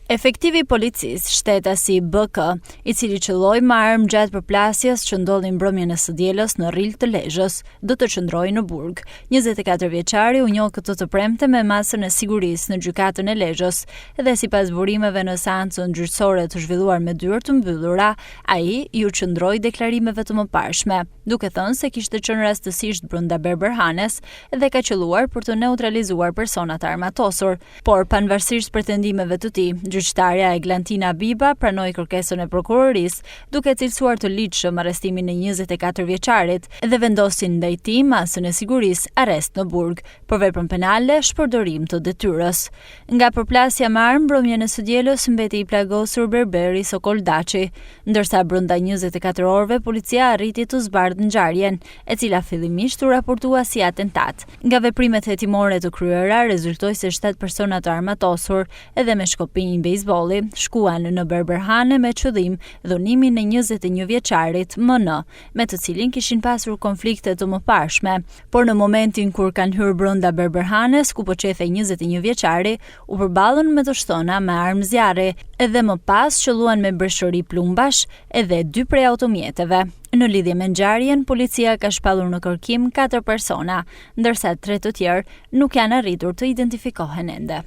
Efektivi policisë shtetasi BK, i cili qëlloi me armë gjatë përplasjes që ndodhi mbrëmjen e së dielës në rril të Lezhës, do të qëndrojë në burg. 24 vjeçari u njoh këtë të premte me masën e sigurisë në gjykatën e Lezhës dhe sipas burimeve në seancën gjyqësore të zhvilluar me dyert të mbyllura, ai ju qëndroi deklarimeve të mëparshme, duke thënë se kishte qenë rastësisht brenda berberhanes dhe ka qelluar për të neutralizuar personat armatosur, por pavarësisht pretendimeve të tij, gjyqtarja Eglantina Biba pranoi kërkesën e prokurorisë, duke cilësuar të ligjshëm arrestimin e 24 vjeçarit dhe vendosin ndaj tij masën e sigurisë arrest në burg, për veprën penale shpërdorim të detyrës. Nga përplasja me armë mbrëmjen e së dielës mbeti i plagosur berberi Sokol Daçi, ndërsa brenda 24 orëve policia arriti të zbardhë ngjarjen, e cila fillimisht u raportua si atentat. Nga veprimet hetimore të kryera rezultoi se 7 persona të armatosur edhe me shkopinj bejsbolli shkuan në berberhane me qëllim dhunimin e 21 vjeçarit MN, me të cilin kishin pasur konflikte të mëparshme, por në momentin kur kanë hyrë brenda berberhanes ku po qefej 21 vjeçari, u përballën me të shtona me armë zjarri edhe më pas qelluan me breshëri plumbash edhe 2 prej automjeteve. Në lidhje me ngjarjen, policia ka shpallur në kërkim 4 persona, ndërsa 3 të tjerë nuk janë arritur të identifikohen ende.